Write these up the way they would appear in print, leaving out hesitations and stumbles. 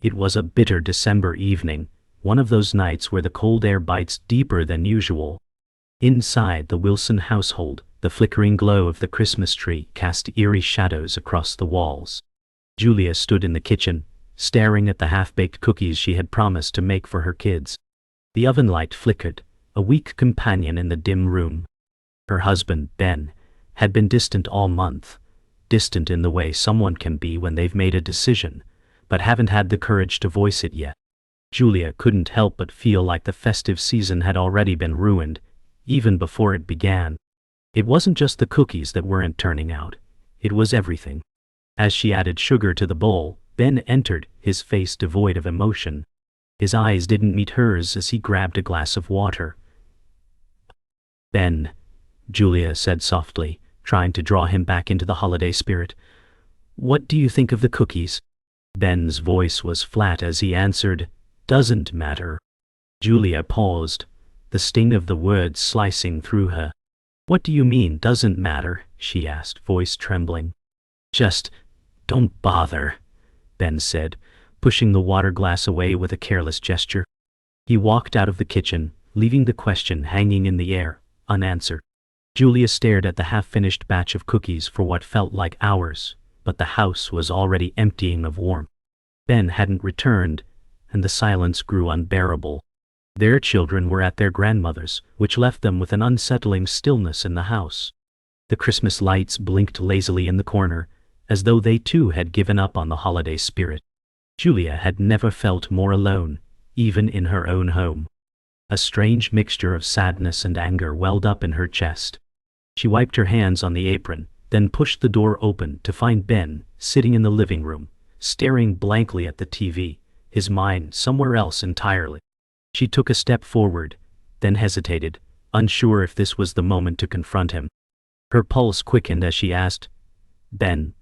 It was a bitter December evening, one of those nights where the cold air bites deeper than usual. Inside the Wilson household, the flickering glow of the Christmas tree cast eerie shadows across the walls. Julia stood in the kitchen, staring at the half-baked cookies she had promised to make for her kids. The oven light flickered, a weak companion in the dim room. Her husband, Ben, had been distant all month, distant in the way someone can be when they've made a decision, but haven't had the courage to voice it yet. Julia couldn't help but feel like the festive season had already been ruined, even before it began. It wasn't just the cookies that weren't turning out, it was everything. As she added sugar to the bowl, Ben entered, his face devoid of emotion. His eyes didn't meet hers as he grabbed a glass of water. "Ben," Julia said softly, trying to draw him back into the holiday spirit. "What do you think of the cookies?" Ben's voice was flat as he answered, "Doesn't matter." Julia paused, the sting of the words slicing through her. "What do you mean, doesn't matter?" she asked, voice trembling. "Just don't bother," Ben said, pushing the water glass away with a careless gesture. He walked out of the kitchen, leaving the question hanging in the air, unanswered. Julia stared at the half-finished batch of cookies for what felt like hours, but the house was already emptying of warmth. Ben hadn't returned, and the silence grew unbearable. Their children were at their grandmother's, which left them with an unsettling stillness in the house. The Christmas lights blinked lazily in the corner, as though they too had given up on the holiday spirit. Julia had never felt more alone, even in her own home. A strange mixture of sadness and anger welled up in her chest. She wiped her hands on the apron, then pushed the door open to find Ben sitting in the living room, staring blankly at the TV, his mind somewhere else entirely. She took a step forward, then hesitated, unsure if this was the moment to confront him. Her pulse quickened as she asked, "Ben,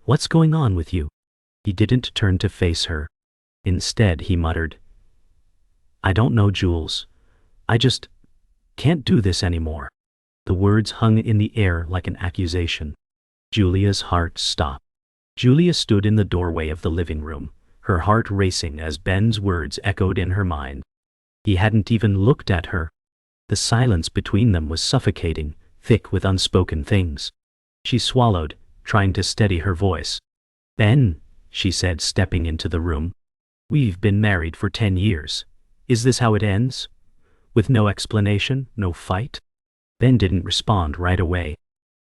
what's going on with you?" He didn't turn to face her. Instead, he muttered, "I don't know, Jules. I just can't do this anymore." The words hung in the air like an accusation. Julia's heart stopped. Julia stood in the doorway of the living room, her heart racing as Ben's words echoed in her mind. He hadn't even looked at her. The silence between them was suffocating, thick with unspoken things. She swallowed, trying to steady her voice. "Ben," she said, stepping into the room. "We've been married for 10 years. Is this how it ends? With no explanation, no fight?" Ben didn't respond right away.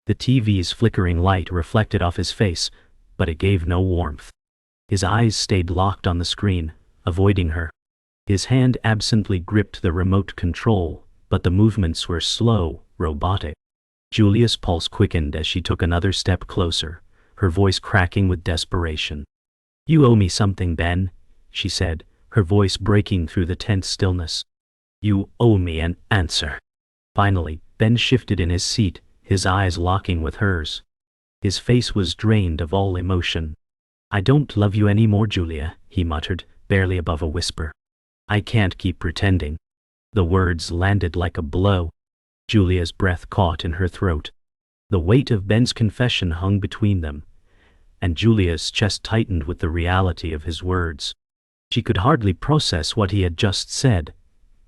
The TV's flickering light reflected off his face, but it gave no warmth. His eyes stayed locked on the screen, avoiding her. His hand absently gripped the remote control, but the movements were slow, robotic. Julia's pulse quickened as she took another step closer, her voice cracking with desperation. "You owe me something, Ben," she said, her voice breaking through the tense stillness. "You owe me an answer." Finally, Ben shifted in his seat, his eyes locking with hers. His face was drained of all emotion. "I don't love you anymore, Julia," he muttered, barely above a whisper. "I can't keep pretending." The words landed like a blow. Julia's breath caught in her throat. The weight of Ben's confession hung between them, and Julia's chest tightened with the reality of his words. She could hardly process what he had just said,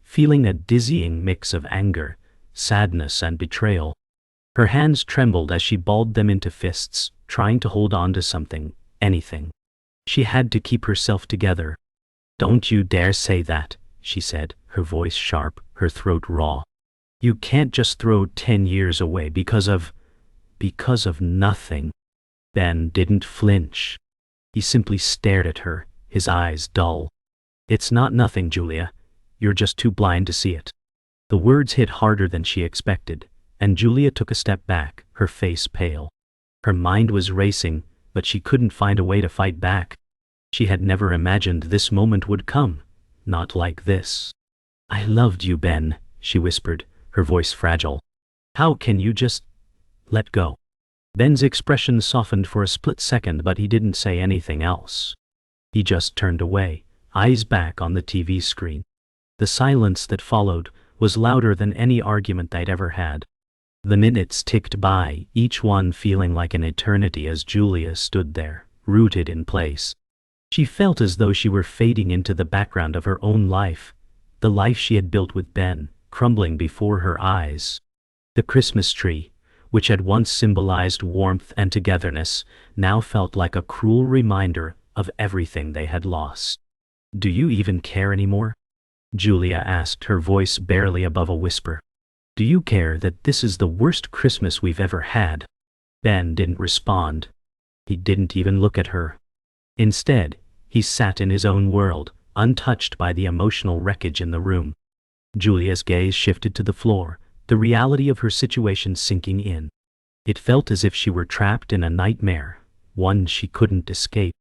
feeling a dizzying mix of anger, sadness, and betrayal. Her hands trembled as she balled them into fists, trying to hold on to something, anything. She had to keep herself together. "Don't you dare say that," she said, her voice sharp, her throat raw. "You can't just throw 10 years away because of nothing." Ben didn't flinch. He simply stared at her, his eyes dull. "It's not nothing, Julia. You're just too blind to see it." The words hit harder than she expected, and Julia took a step back, her face pale. Her mind was racing, but she couldn't find a way to fight back. She had never imagined this moment would come, not like this. "I loved you, Ben," she whispered, her voice fragile. "How can you just let go?" Ben's expression softened for a split second, but he didn't say anything else. He just turned away, eyes back on the TV screen. The silence that followed was louder than any argument they'd ever had. The minutes ticked by, each one feeling like an eternity as Julia stood there, rooted in place. She felt as though she were fading into the background of her own life, the life she had built with Ben, crumbling before her eyes. The Christmas tree, which had once symbolized warmth and togetherness, now felt like a cruel reminder of everything they had lost. "Do you even care anymore?" Julia asked, her voice barely above a whisper. "Do you care that this is the worst Christmas we've ever had?" Ben didn't respond. He didn't even look at her. Instead, he sat in his own world, untouched by the emotional wreckage in the room. Julia's gaze shifted to the floor, the reality of her situation sinking in. It felt as if she were trapped in a nightmare, one she couldn't escape.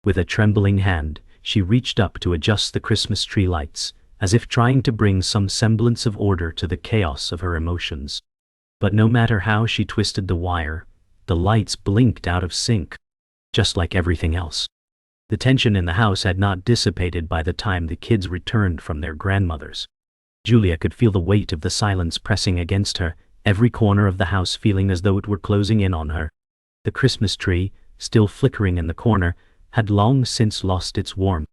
With a trembling hand, she reached up to adjust the Christmas tree lights, as if trying to bring some semblance of order to the chaos of her emotions. But no matter how she twisted the wire, the lights blinked out of sync, just like everything else. The tension in the house had not dissipated by the time the kids returned from their grandmother's. Julia could feel the weight of the silence pressing against her, every corner of the house feeling as though it were closing in on her. The Christmas tree, still flickering in the corner, had long since lost its warmth.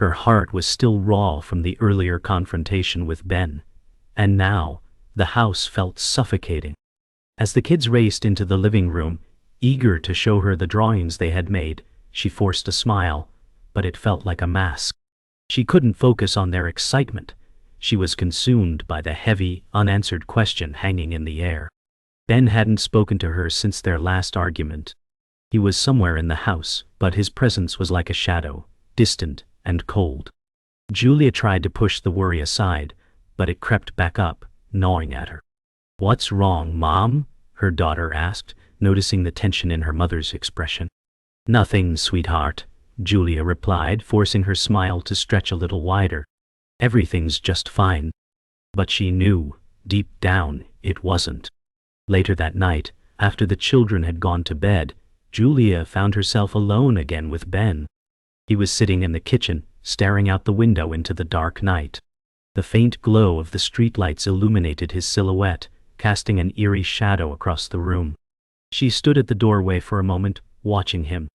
Her heart was still raw from the earlier confrontation with Ben, and now the house felt suffocating. As the kids raced into the living room, eager to show her the drawings they had made, she forced a smile, but it felt like a mask. She couldn't focus on their excitement. She was consumed by the heavy, unanswered question hanging in the air. Ben hadn't spoken to her since their last argument. He was somewhere in the house, but his presence was like a shadow, distant and cold. Julia tried to push the worry aside, but it crept back up, gnawing at her. "What's wrong, Mom?" her daughter asked, noticing the tension in her mother's expression. "Nothing, sweetheart," Julia replied, forcing her smile to stretch a little wider. "Everything's just fine." But she knew, deep down, it wasn't. Later that night, after the children had gone to bed, Julia found herself alone again with Ben. He was sitting in the kitchen, staring out the window into the dark night. The faint glow of the streetlights illuminated his silhouette, casting an eerie shadow across the room. She stood at the doorway for a moment, watching him.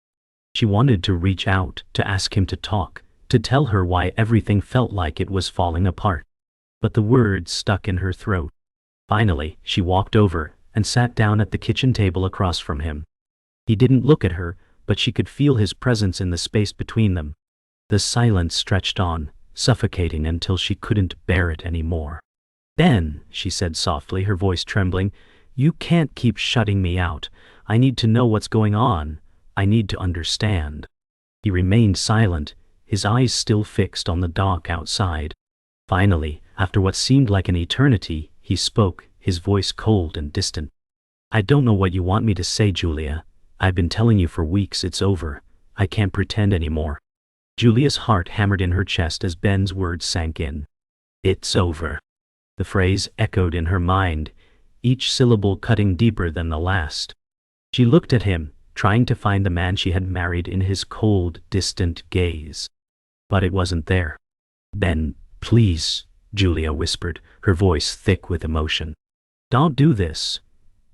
She wanted to reach out, to ask him to talk, to tell her why everything felt like it was falling apart. But the words stuck in her throat. Finally, she walked over and sat down at the kitchen table across from him. He didn't look at her, but she could feel his presence in the space between them. The silence stretched on, suffocating until she couldn't bear it anymore. "Ben," she said softly, her voice trembling, "you can't keep shutting me out. I need to know what's going on. I need to understand." He remained silent, his eyes still fixed on the dock outside. Finally, after what seemed like an eternity, he spoke, his voice cold and distant. "I don't know what you want me to say, Julia. I've been telling you for weeks it's over. I can't pretend anymore." Julia's heart hammered in her chest as Ben's words sank in. "It's over." The phrase echoed in her mind, each syllable cutting deeper than the last. She looked at him, trying to find the man she had married in his cold, distant gaze. But it wasn't there. "Ben, please," Julia whispered, her voice thick with emotion. "Don't do this.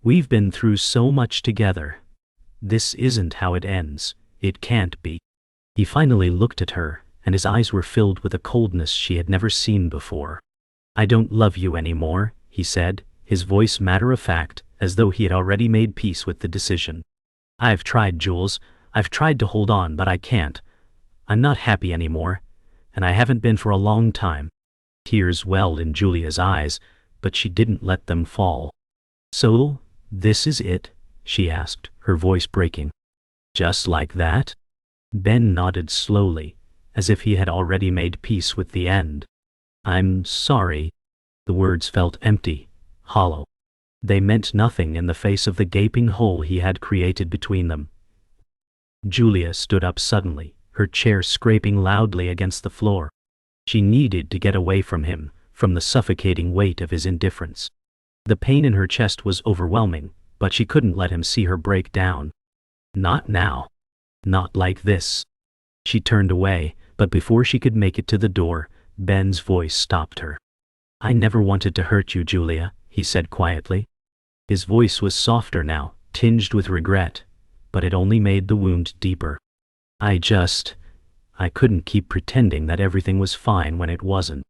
We've been through so much together. This isn't how it ends. It can't be." He finally looked at her, and his eyes were filled with a coldness she had never seen before. "I don't love you anymore," he said, his voice matter-of-fact, as though he had already made peace with the decision. "I've tried, Jules. I've tried to hold on, but I can't. I'm not happy anymore, and I haven't been for a long time." Tears welled in Julia's eyes, but she didn't let them fall. "So, this is it?" she asked, her voice breaking. "Just like that?" Ben nodded slowly, as if he had already made peace with the end. "I'm sorry." The words felt empty, hollow. They meant nothing in the face of the gaping hole he had created between them. Julia stood up suddenly, her chair scraping loudly against the floor. She needed to get away from him, from the suffocating weight of his indifference. The pain in her chest was overwhelming, but she couldn't let him see her break down. "Not now. Not like this." She turned away, but before she could make it to the door, Ben's voice stopped her. "I never wanted to hurt you, Julia," he said quietly. His voice was softer now, tinged with regret, but it only made the wound deeper. I couldn't keep pretending that everything was fine when it wasn't.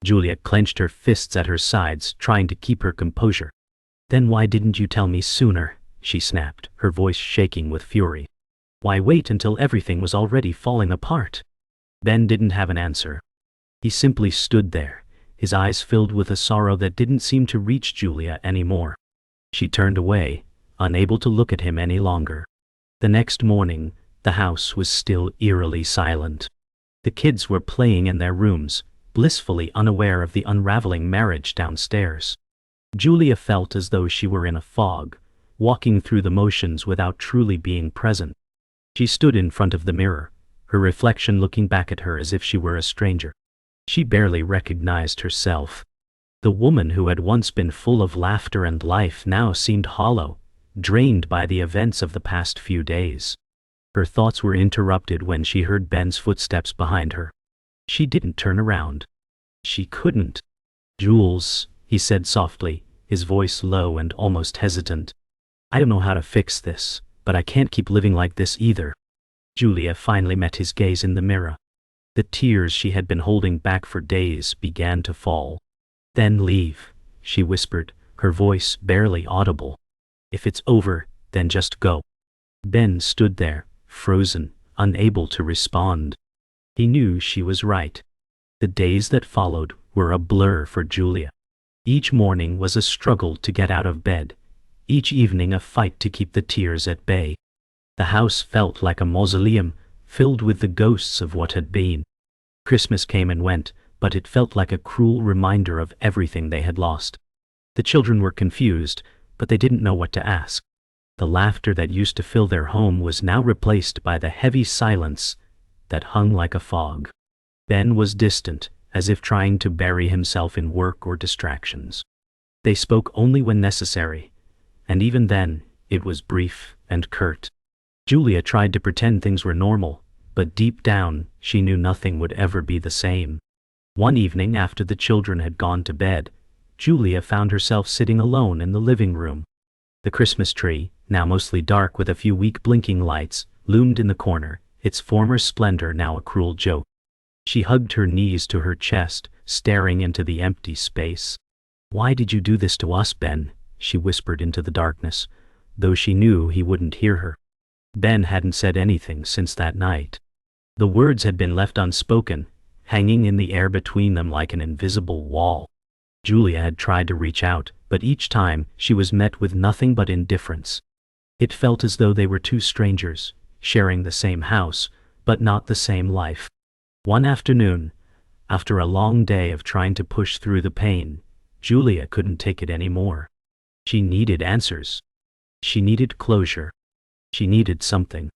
Julia clenched her fists at her sides, trying to keep her composure. Then why didn't you tell me sooner? She snapped, her voice shaking with fury. Why wait until everything was already falling apart? Ben didn't have an answer. He simply stood there, his eyes filled with a sorrow that didn't seem to reach Julia anymore. She turned away, unable to look at him any longer. The next morning, the house was still eerily silent. The kids were playing in their rooms, blissfully unaware of the unraveling marriage downstairs. Julia felt as though she were in a fog, walking through the motions without truly being present. She stood in front of the mirror, her reflection looking back at her as if she were a stranger. She barely recognized herself. The woman who had once been full of laughter and life now seemed hollow, drained by the events of the past few days. Her thoughts were interrupted when she heard Ben's footsteps behind her. She didn't turn around. She couldn't. Jules, he said softly, his voice low and almost hesitant. I don't know how to fix this, but I can't keep living like this either. Julia finally met his gaze in the mirror. The tears she had been holding back for days began to fall. Then leave, she whispered, her voice barely audible. If it's over, then just go. Ben stood there, frozen, unable to respond. He knew she was right. The days that followed were a blur for Julia. Each morning was a struggle to get out of bed, each evening a fight to keep the tears at bay. The house felt like a mausoleum, filled with the ghosts of what had been. Christmas came and went, but it felt like a cruel reminder of everything they had lost. The children were confused, but they didn't know what to ask. The laughter that used to fill their home was now replaced by the heavy silence that hung like a fog. Ben was distant, as if trying to bury himself in work or distractions. They spoke only when necessary, and even then, it was brief and curt. Julia tried to pretend things were normal, but deep down, she knew nothing would ever be the same. One evening after the children had gone to bed, Julia found herself sitting alone in the living room. The Christmas tree, now mostly dark with a few weak blinking lights, loomed in the corner, its former splendor now a cruel joke. She hugged her knees to her chest, staring into the empty space. Why did you do this to us, Ben? She whispered into the darkness, though she knew he wouldn't hear her. Ben hadn't said anything since that night. The words had been left unspoken, hanging in the air between them like an invisible wall. Julia had tried to reach out, but each time she was met with nothing but indifference. It felt as though they were two strangers, sharing the same house, but not the same life. One afternoon, after a long day of trying to push through the pain, Julia couldn't take it anymore. She needed answers. She needed closure. She needed something.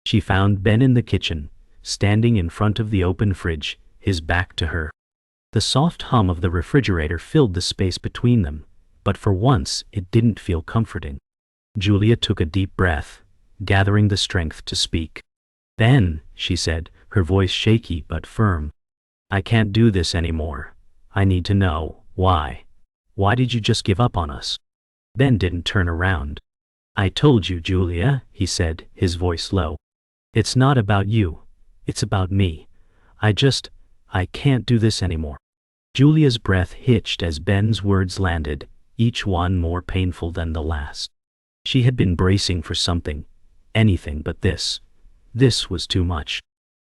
She found Ben in the kitchen, standing in front of the open fridge, his back to her. The soft hum of the refrigerator filled the space between them, but for once it didn't feel comforting. Julia took a deep breath, gathering the strength to speak. Ben, she said, her voice shaky but firm. I can't do this anymore. I need to know, why? Why did you just give up on us? Ben didn't turn around. I told you, Julia, he said, his voice low. It's not about you. It's about me. I can't do this anymore. Julia's breath hitched as Ben's words landed, each one more painful than the last. She had been bracing for something, anything but this. This was too much.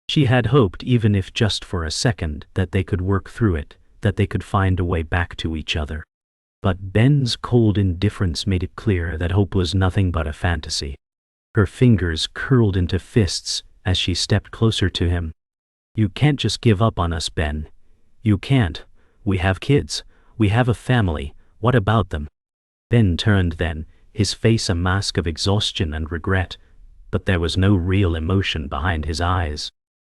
She had hoped, even if just for a second, that they could work through it, that they could find a way back to each other. But Ben's cold indifference made it clear that hope was nothing but a fantasy. Her fingers curled into fists as she stepped closer to him. You can't just give up on us, Ben. You can't. We have kids. We have a family. What about them? Ben turned then, his face a mask of exhaustion and regret, but there was no real emotion behind his eyes.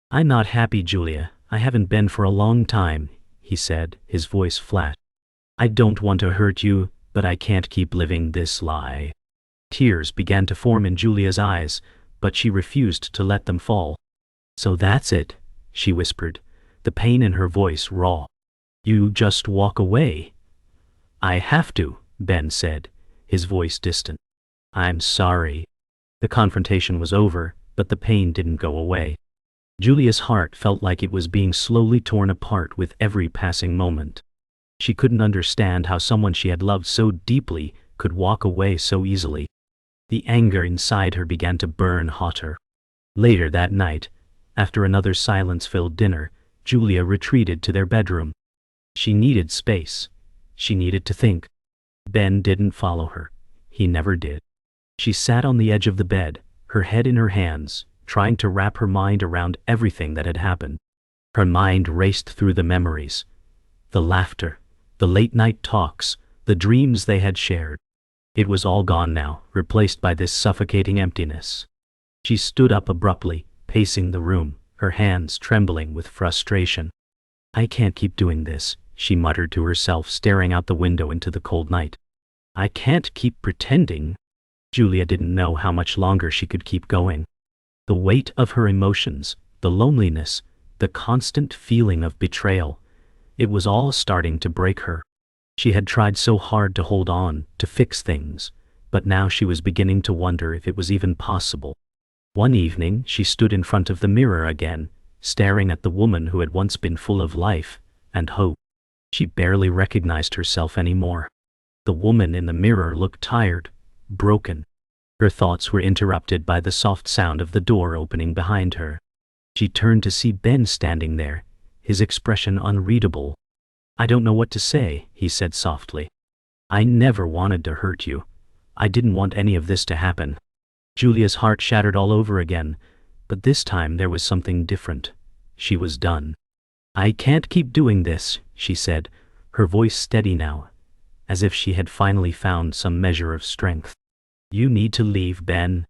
I'm not happy, Julia. I haven't been for a long time, he said, his voice flat. I don't want to hurt you, but I can't keep living this lie. Tears began to form in Julia's eyes, but she refused to let them fall. So that's it, she whispered, the pain in her voice raw. You just walk away. I have to, Ben said, his voice distant. I'm sorry. The confrontation was over, but the pain didn't go away. Julia's heart felt like it was being slowly torn apart with every passing moment. She couldn't understand how someone she had loved so deeply could walk away so easily. The anger inside her began to burn hotter. Later that night, after another silence-filled dinner, Julia retreated to their bedroom. She needed space. She needed to think. Ben didn't follow her. He never did. She sat on the edge of the bed, her head in her hands, trying to wrap her mind around everything that had happened. Her mind raced through the memories, the laughter, the late-night talks, the dreams they had shared. It was all gone now, replaced by this suffocating emptiness. She stood up abruptly, pacing the room, her hands trembling with frustration. "I can't keep doing this," she muttered to herself, staring out the window into the cold night. "I can't keep pretending." Julia didn't know how much longer she could keep going. The weight of her emotions, the loneliness, the constant feeling of betrayal, it was all starting to break her. She had tried so hard to hold on, to fix things, but now she was beginning to wonder if it was even possible. One evening, she stood in front of the mirror again, staring at the woman who had once been full of life and hope. She barely recognized herself anymore. The woman in the mirror looked tired, broken. Her thoughts were interrupted by the soft sound of the door opening behind her. She turned to see Ben standing there, his expression unreadable. "I don't know what to say," he said softly. "I never wanted to hurt you. I didn't want any of this to happen." Julia's heart shattered all over again, but this time there was something different. She was done. "I can't keep doing this," she said, her voice steady now, as if she had finally found some measure of strength. "You need to leave, Ben."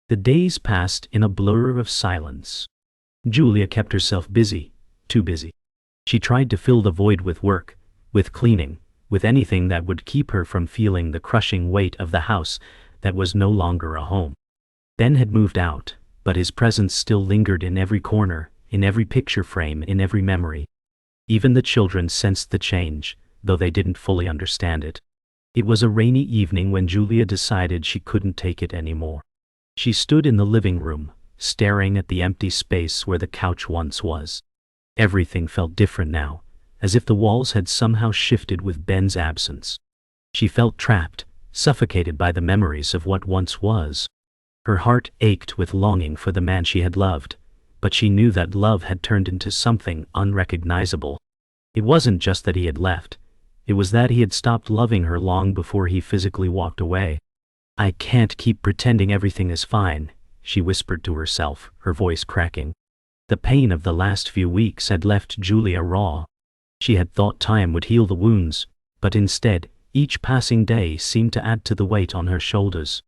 The days passed in a blur of silence. Julia kept herself busy, too busy. She tried to fill the void with work, with cleaning, with anything that would keep her from feeling the crushing weight of the house that was no longer a home. Ben had moved out, but his presence still lingered in every corner, in every picture frame, in every memory. Even the children sensed the change, though they didn't fully understand it. It was a rainy evening when Julia decided she couldn't take it anymore. She stood in the living room, staring at the empty space where the couch once was. Everything felt different now, as if the walls had somehow shifted with Ben's absence. She felt trapped, suffocated by the memories of what once was. Her heart ached with longing for the man she had loved, but she knew that love had turned into something unrecognizable. It wasn't just that he had left. It was that he had stopped loving her long before he physically walked away. "I can't keep pretending everything is fine," she whispered to herself, her voice cracking. The pain of the last few weeks had left Julia raw. She had thought time would heal the wounds, but instead, each passing day seemed to add to the weight on her shoulders.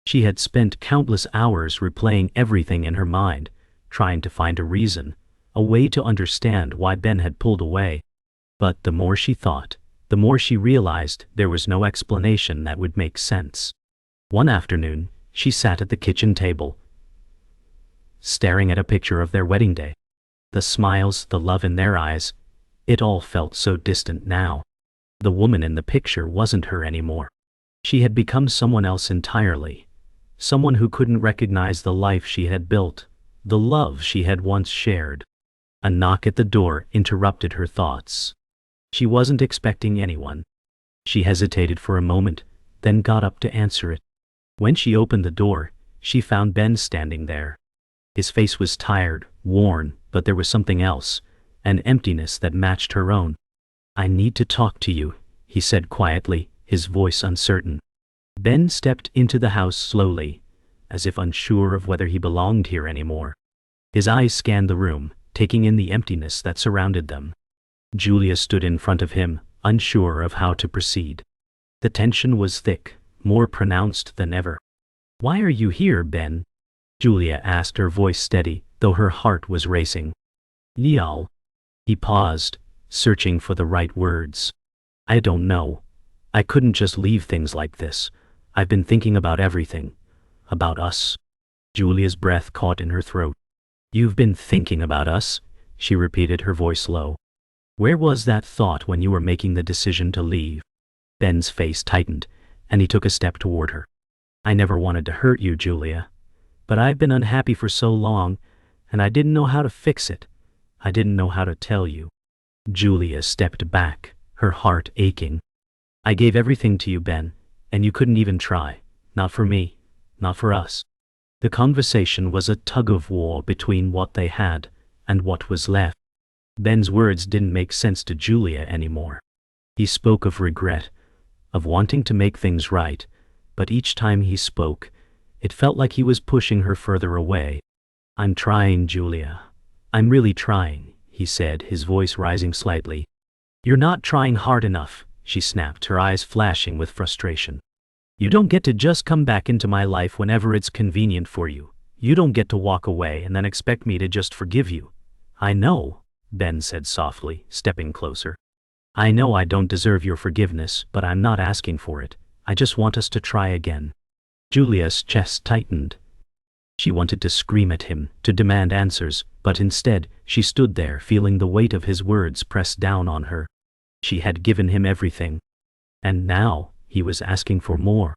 She had spent countless hours replaying everything in her mind, trying to find a reason, a way to understand why Ben had pulled away. But the more she thought, the more she realized there was no explanation that would make sense. One afternoon, she sat at the kitchen table, staring at a picture of their wedding day. The smiles, the love in their eyes, it all felt so distant now. The woman in the picture wasn't her anymore. She had become someone else entirely, someone who couldn't recognize the life she had built, the love she had once shared. A knock at the door interrupted her thoughts. She wasn't expecting anyone. She hesitated for a moment, then got up to answer it. When she opened the door, she found Ben standing there. His face was tired, worn, but there was something else, an emptiness that matched her own. "I need to talk to you," he said quietly, his voice uncertain. Ben stepped into the house slowly, as if unsure of whether he belonged here anymore. His eyes scanned the room, taking in the emptiness that surrounded them. Julia stood in front of him, unsure of how to proceed. The tension was thick, more pronounced than ever. "Why are you here, Ben?" Julia asked, her voice steady, though her heart was racing. "Liao." He paused, searching for the right words. "I don't know. I couldn't just leave things like this. I've been thinking about everything. About us." Julia's breath caught in her throat. "You've been thinking about us?" she repeated, her voice low. "Where was that thought when you were making the decision to leave?" Ben's face tightened, and he took a step toward her. "I never wanted to hurt you, Julia. But I've been unhappy for so long, and I didn't know how to fix it. I didn't know how to tell you." Julia stepped back, her heart aching. "I gave everything to you, Ben, and you couldn't even try. Not for me, not for us." The conversation was a tug-of-war between what they had and what was left. Ben's words didn't make sense to Julia anymore. He spoke of regret, of wanting to make things right, but each time he spoke, it felt like he was pushing her further away. "I'm trying, Julia. I'm really trying," he said, his voice rising slightly. "You're not trying hard enough," she snapped, her eyes flashing with frustration. "You don't get to just come back into my life whenever it's convenient for you. You don't get to walk away and then expect me to just forgive you." "I know," Ben said softly, stepping closer. "I know I don't deserve your forgiveness, but I'm not asking for it. I just want us to try again." Julia's chest tightened. She wanted to scream at him, to demand answers, but instead, she stood there feeling the weight of his words press down on her. She had given him everything. And now, he was asking for more.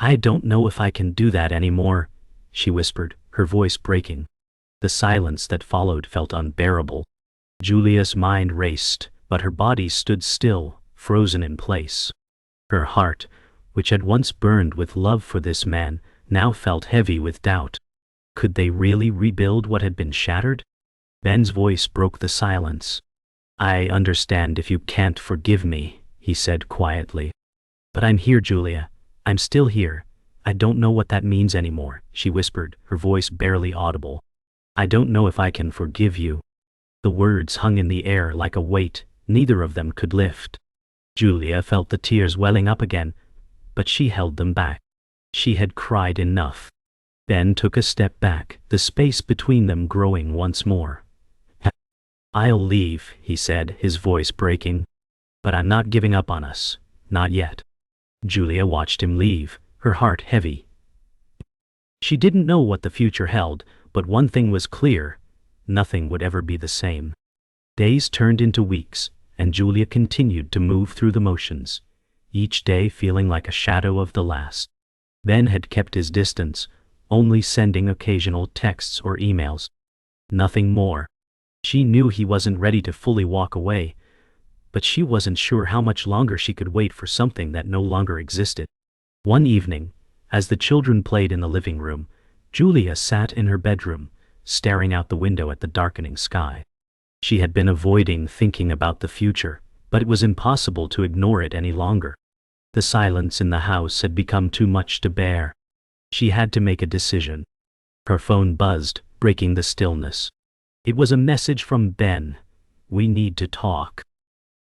"I don't know if I can do that anymore," she whispered, her voice breaking. The silence that followed felt unbearable. Julia's mind raced, but her body stood still, frozen in place. Her heart, which had once burned with love for this man, now felt heavy with doubt. Could they really rebuild what had been shattered? Ben's voice broke the silence. "I understand if you can't forgive me," he said quietly. "But I'm here, Julia. I'm still here. I don't know what that means anymore," she whispered, her voice barely audible. "I don't know if I can forgive you." The words hung in the air like a weight neither of them could lift. Julia felt the tears welling up again, but she held them back. She had cried enough. Ben took a step back, the space between them growing once more. "I'll leave," he said, his voice breaking. "But I'm not giving up on us. Not yet." Julia watched him leave, her heart heavy. She didn't know what the future held, but one thing was clear: nothing would ever be the same. Days turned into weeks, and Julia continued to move through the motions, each day feeling like a shadow of the last. Ben had kept his distance, only sending occasional texts or emails. Nothing more. She knew he wasn't ready to fully walk away, but she wasn't sure how much longer she could wait for something that no longer existed. One evening, as the children played in the living room, Julia sat in her bedroom, staring out the window at the darkening sky. She had been avoiding thinking about the future, but it was impossible to ignore it any longer. The silence in the house had become too much to bear. She had to make a decision. Her phone buzzed, breaking the stillness. It was a message from Ben. "We need to talk."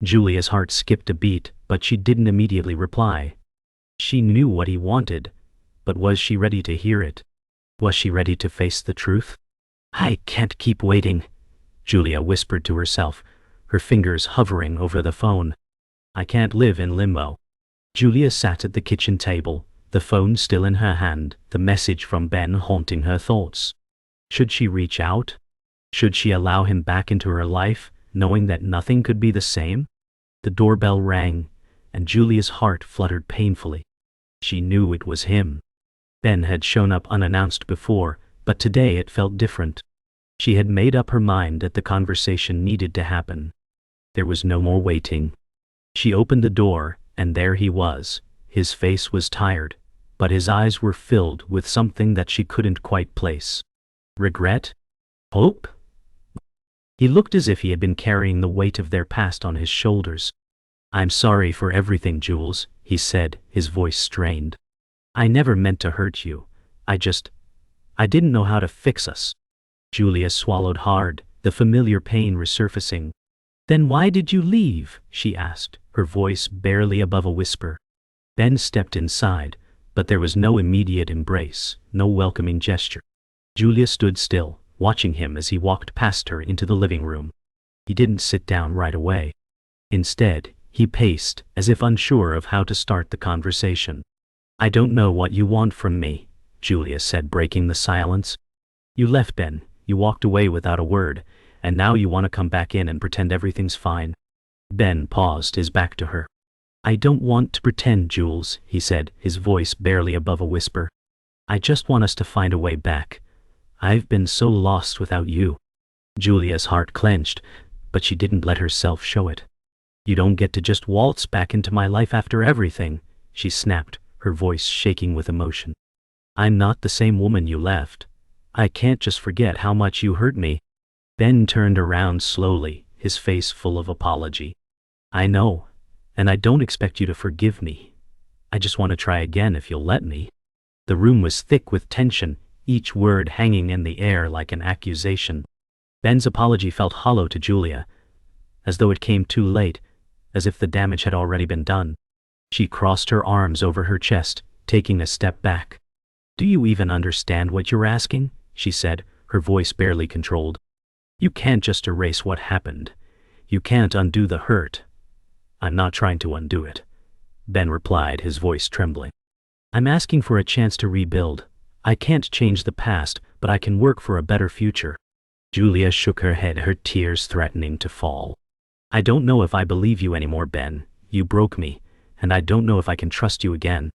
Julia's heart skipped a beat, but she didn't immediately reply. She knew what he wanted, but was she ready to hear it? Was she ready to face the truth? "I can't keep waiting," Julia whispered to herself, her fingers hovering over the phone. "I can't live in limbo." Julia sat at the kitchen table, the phone still in her hand, the message from Ben haunting her thoughts. Should she reach out? Should she allow him back into her life, knowing that nothing could be the same? The doorbell rang, and Julia's heart fluttered painfully. She knew it was him. Ben had shown up unannounced before, but today it felt different. She had made up her mind that the conversation needed to happen. There was no more waiting. She opened the door, and there he was. His face was tired, but his eyes were filled with something that she couldn't quite place. Regret? Hope? He looked as if he had been carrying the weight of their past on his shoulders. "I'm sorry for everything, Jules," he said, his voice strained. "I never meant to hurt you. I didn't know how to fix us." Julia swallowed hard, the familiar pain resurfacing. "Then why did you leave?" she asked, her voice barely above a whisper. Ben stepped inside, but there was no immediate embrace, no welcoming gesture. Julia stood still, watching him as he walked past her into the living room. He didn't sit down right away. Instead, he paced, as if unsure of how to start the conversation. "I don't know what you want from me," Julia said, breaking the silence. "You left Ben, you walked away without a word, and now you want to come back in and pretend everything's fine." Ben paused, his back to her. "I don't want to pretend, Jules," he said, his voice barely above a whisper. "I just want us to find a way back. I've been so lost without you. Julia's heart clenched, but she didn't let herself show it. You don't get to just waltz back into my life after everything, she snapped, her voice shaking with emotion. I'm not the same woman you left. I can't just forget how much you hurt me. Ben turned around slowly, his face full of apology. I know, and I don't expect you to forgive me. I just want to try again if you'll let me. The room was thick with tension, each word hanging in the air like an accusation. Ben's apology felt hollow to Julia, as though it came too late, as if the damage had already been done. She crossed her arms over her chest, taking a step back. Do you even understand what you're asking? She said, her voice barely controlled. You can't just erase what happened. You can't undo the hurt. I'm not trying to undo it, Ben replied, his voice trembling. I'm asking for a chance to rebuild. I can't change the past, but I can work for a better future. Julia shook her head, her tears threatening to fall. I don't know if I believe you anymore, Ben. You broke me, and I don't know if I can trust you again.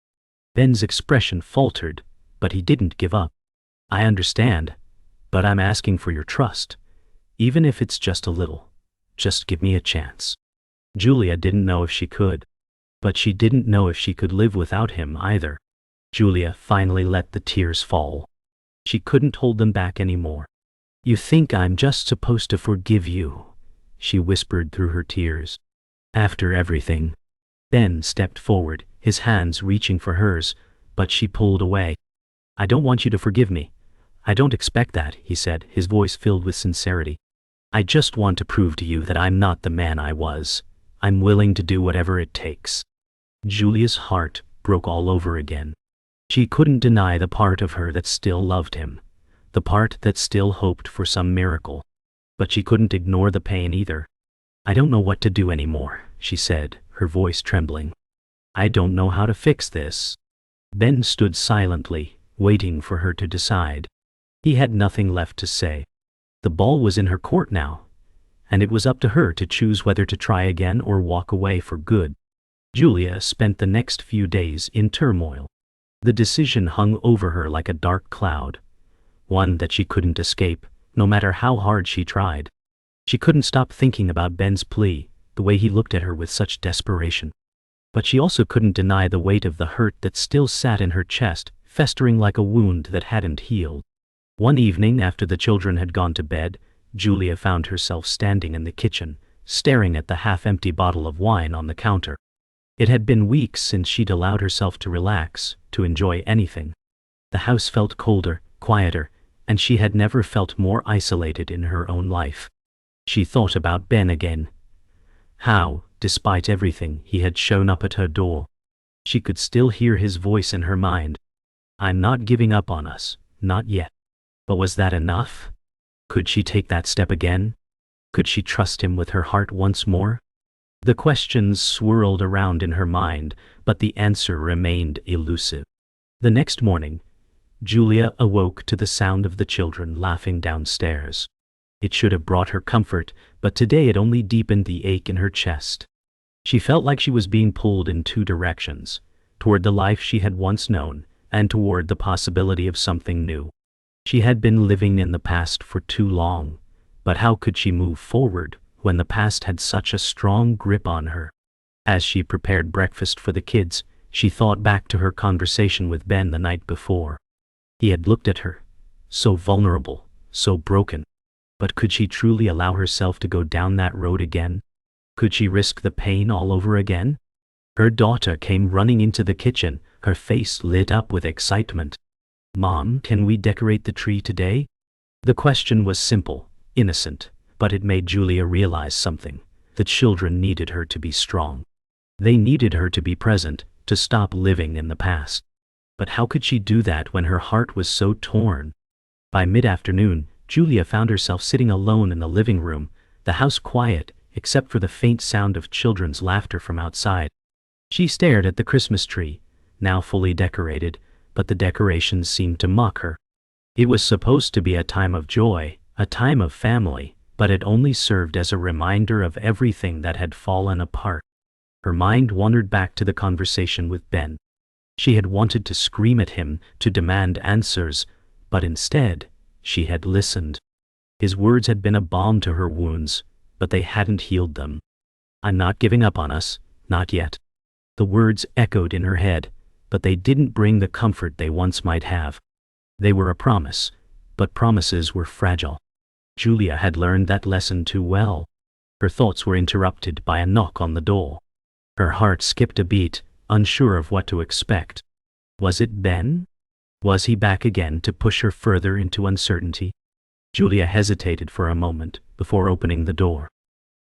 Ben's expression faltered, but he didn't give up. I understand, but I'm asking for your trust. Even if it's just a little. Just give me a chance. Julia didn't know if she could. But she didn't know if she could live without him either. Julia finally let the tears fall. She couldn't hold them back anymore. You think I'm just supposed to forgive you, she whispered through her tears. After everything. Ben stepped forward, his hands reaching for hers, but she pulled away. I don't want you to forgive me. I don't expect that, he said, his voice filled with sincerity. I just want to prove to you that I'm not the man I was. I'm willing to do whatever it takes. Julia's heart broke all over again. She couldn't deny the part of her that still loved him, the part that still hoped for some miracle. But she couldn't ignore the pain either. I don't know what to do anymore, she said, her voice trembling. I don't know how to fix this. Ben stood silently, waiting for her to decide. He had nothing left to say. The ball was in her court now, and it was up to her to choose whether to try again or walk away for good. Julia spent the next few days in turmoil. The decision hung over her like a dark cloud, one that she couldn't escape, no matter how hard she tried. She couldn't stop thinking about Ben's plea, the way he looked at her with such desperation. But she also couldn't deny the weight of the hurt that still sat in her chest, festering like a wound that hadn't healed. One evening after the children had gone to bed, Julia found herself standing in the kitchen, staring at the half-empty bottle of wine on the counter. It had been weeks since she'd allowed herself to relax, to enjoy anything. The house felt colder, quieter, and she had never felt more isolated in her own life. She thought about Ben again. How, despite everything, he had shown up at her door. She could still hear his voice in her mind. I'm not giving up on us, not yet. But was that enough? Could she take that step again? Could she trust him with her heart once more? The questions swirled around in her mind, but the answer remained elusive. The next morning, Julia awoke to the sound of the children laughing downstairs. It should have brought her comfort, but today it only deepened the ache in her chest. She felt like she was being pulled in two directions, toward the life she had once known, and toward the possibility of something new. She had been living in the past for too long, but how could she move forward when the past had such a strong grip on her? As she prepared breakfast for the kids, she thought back to her conversation with Ben the night before. He had looked at her, so vulnerable, so broken. But could she truly allow herself to go down that road again? Could she risk the pain all over again? Her daughter came running into the kitchen, her face lit up with excitement. Mom, can we decorate the tree today? The question was simple, innocent, but it made Julia realize something. The children needed her to be strong. They needed her to be present, to stop living in the past. But how could she do that when her heart was so torn? By mid-afternoon, Julia found herself sitting alone in the living room, the house quiet, except for the faint sound of children's laughter from outside. She stared at the Christmas tree, now fully decorated, but the decorations seemed to mock her. It was supposed to be a time of joy, a time of family, but it only served as a reminder of everything that had fallen apart. Her mind wandered back to the conversation with Ben. She had wanted to scream at him, to demand answers, but instead, She had listened. His words had been a balm to her wounds, but they hadn't healed them. "I'm not giving up on us, not yet." The words echoed in her head, but they didn't bring the comfort they once might have. They were a promise, but promises were fragile. Julia had learned that lesson too well. Her thoughts were interrupted by a knock on the door. Her heart skipped a beat, unsure of what to expect. Was it Ben? Was he back again to push her further into uncertainty? Julia hesitated for a moment before opening the door.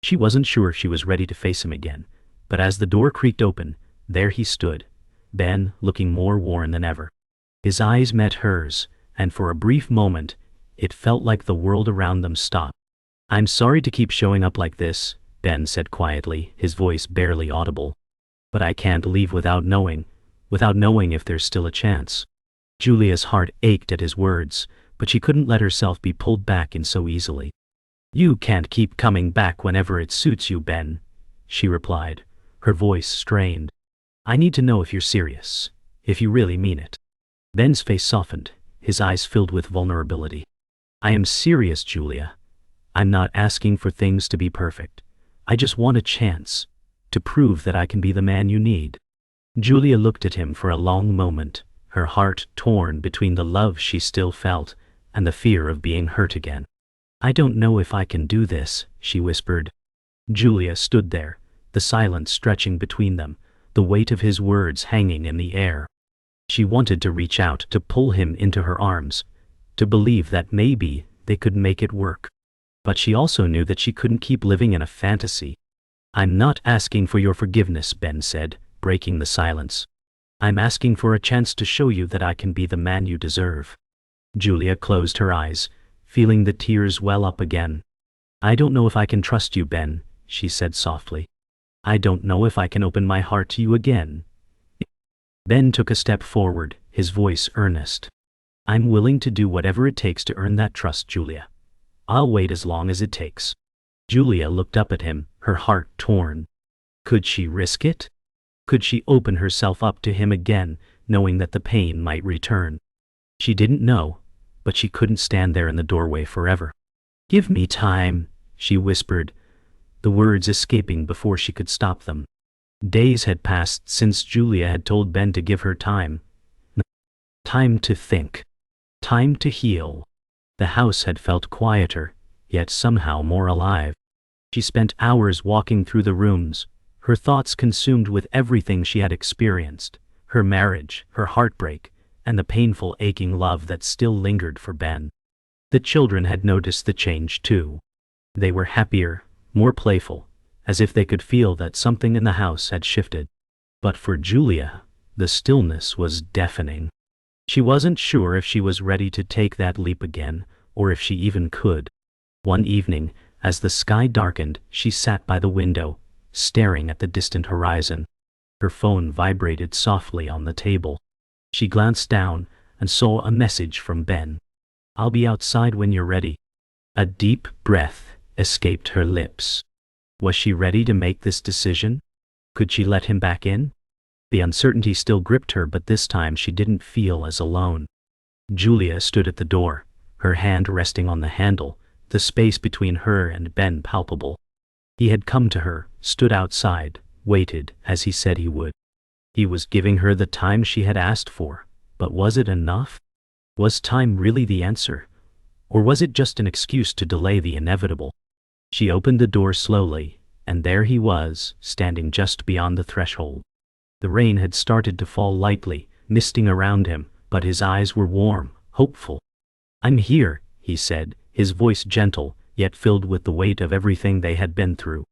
She wasn't sure if she was ready to face him again, but as the door creaked open, there he stood, Ben, looking more worn than ever. His eyes met hers, and for a brief moment, it felt like the world around them stopped. "I'm sorry to keep showing up like this," Ben said quietly, his voice barely audible. "But I can't leave without knowing if there's still a chance." Julia's heart ached at his words, but she couldn't let herself be pulled back in so easily. "You can't keep coming back whenever it suits you, Ben," she replied, her voice strained. "I need to know if you're serious, if you really mean it." Ben's face softened, his eyes filled with vulnerability. "I am serious, Julia. I'm not asking for things to be perfect. I just want a chance to prove that I can be the man you need." Julia looked at him for a long moment, her heart torn between the love she still felt and the fear of being hurt again. "I don't know if I can do this," she whispered. Julia stood there, the silence stretching between them, the weight of his words hanging in the air. She wanted to reach out, to pull him into her arms, to believe that maybe they could make it work. But she also knew that she couldn't keep living in a fantasy. "I'm not asking for your forgiveness," Ben said, breaking the silence. "I'm asking for a chance to show you that I can be the man you deserve." Julia closed her eyes, feeling the tears well up again. "I don't know if I can trust you, Ben," she said softly. "I don't know if I can open my heart to you again." Ben took a step forward, his voice earnest. "I'm willing to do whatever it takes to earn that trust, Julia. I'll wait as long as it takes." Julia looked up at him, her heart torn. Could she risk it? Could she open herself up to him again, knowing that the pain might return? She didn't know, but she couldn't stand there in the doorway forever. "Give me time," she whispered, the words escaping before she could stop them. Days had passed since Julia had told Ben to give her time. Time to think. Time to heal. The house had felt quieter, yet somehow more alive. She spent hours walking through the rooms, her thoughts consumed with everything she had experienced, her marriage, her heartbreak, and the painful aching love that still lingered for Ben. The children had noticed the change too. They were happier, more playful, as if they could feel that something in the house had shifted. But for Julia, the stillness was deafening. She wasn't sure if she was ready to take that leap again, or if she even could. One evening, as the sky darkened, she sat by the window, staring at the distant horizon. Her phone vibrated softly on the table. She glanced down and saw a message from Ben. "I'll be outside when you're ready." A deep breath escaped her lips. Was she ready to make this decision? Could she let him back in? The uncertainty still gripped her, but this time she didn't feel as alone. Julia stood at the door, her hand resting on the handle, the space between her and Ben palpable. He had come to her, stood outside, waited as he said he would. He was giving her the time she had asked for, but was it enough? Was time really the answer? Or was it just an excuse to delay the inevitable? She opened the door slowly, and there he was, standing just beyond the threshold. The rain had started to fall lightly, misting around him, but his eyes were warm, hopeful. "I'm here," he said, his voice gentle, yet filled with the weight of everything they had been through.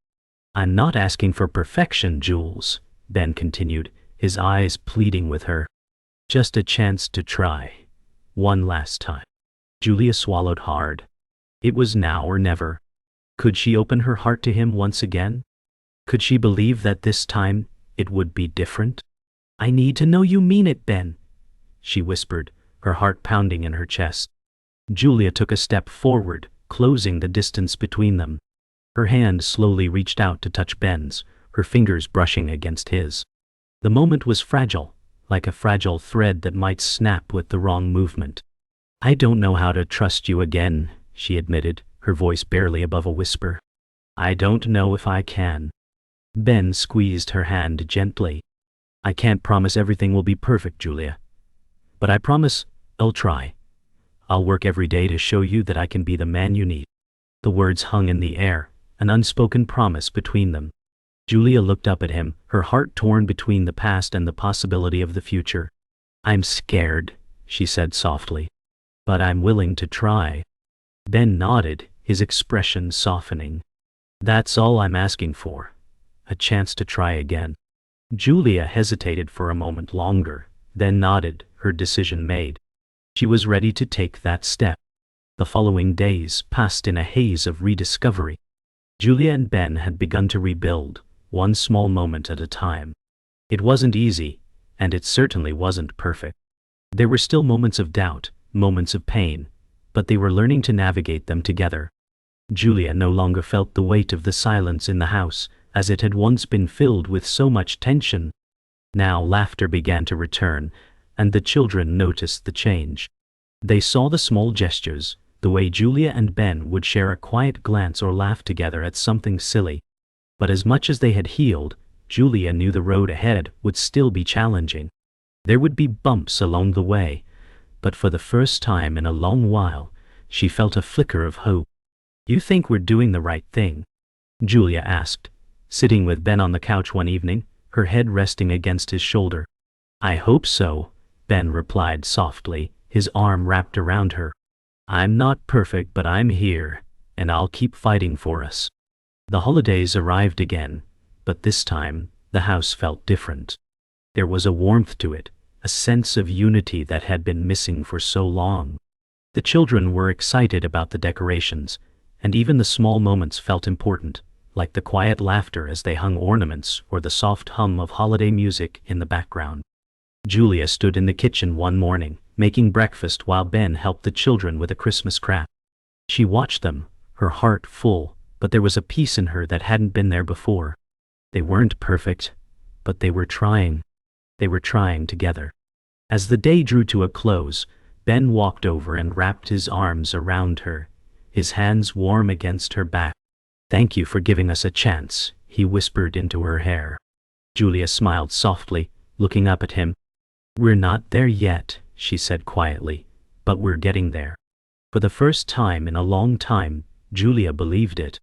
"I'm not asking for perfection, Jules," Ben continued, his eyes pleading with her. "Just a chance to try. One last time." Julia swallowed hard. It was now or never. Could she open her heart to him once again? Could she believe that this time it would be different? "I need to know you mean it, Ben," she whispered, her heart pounding in her chest. Julia took a step forward, closing the distance between them. Her hand slowly reached out to touch Ben's, her fingers brushing against his. The moment was fragile, like a fragile thread that might snap with the wrong movement. I don't know how to trust you again, she admitted, her voice barely above a whisper. I don't know if I can. Ben squeezed her hand gently. I can't promise everything will be perfect, Julia. But I promise I'll try. I'll work every day to show you that I can be the man you need. The words hung in the air, an unspoken promise between them. Julia looked up at him, her heart torn between the past and the possibility of the future. I'm scared, she said softly. But I'm willing to try. Ben nodded, his expression softening. That's all I'm asking for. A chance to try again. Julia hesitated for a moment longer, then nodded, her decision made. She was ready to take that step. The following days passed in a haze of rediscovery. Julia and Ben had begun to rebuild, one small moment at a time. It wasn't easy, and it certainly wasn't perfect. There were still moments of doubt, moments of pain, but they were learning to navigate them together. Julia no longer felt the weight of the silence in the house, as it had once been filled with so much tension. Now laughter began to return, and the children noticed the change. They saw the small gestures, the way Julia and Ben would share a quiet glance or laugh together at something silly. But as much as they had healed, Julia knew the road ahead would still be challenging. There would be bumps along the way, but for the first time in a long while, she felt a flicker of hope. You think we're doing the right thing? Julia asked, sitting with Ben on the couch one evening, her head resting against his shoulder. I hope so, Ben replied softly, his arm wrapped around her. I'm not perfect, but I'm here, and I'll keep fighting for us. The holidays arrived again, but this time, the house felt different. There was a warmth to it, a sense of unity that had been missing for so long. The children were excited about the decorations, and even the small moments felt important, like the quiet laughter as they hung ornaments or the soft hum of holiday music in the background. Julia stood in the kitchen one morning, making breakfast while Ben helped the children with a Christmas craft. She watched them, her heart full, but there was a peace in her that hadn't been there before. They weren't perfect, but they were trying. They were trying together. As the day drew to a close, Ben walked over and wrapped his arms around her, his hands warm against her back. Thank you for giving us a chance, he whispered into her hair. Julia smiled softly, looking up at him. We're not there yet, she said quietly, but we're getting there. For the first time in a long time, Julia believed it.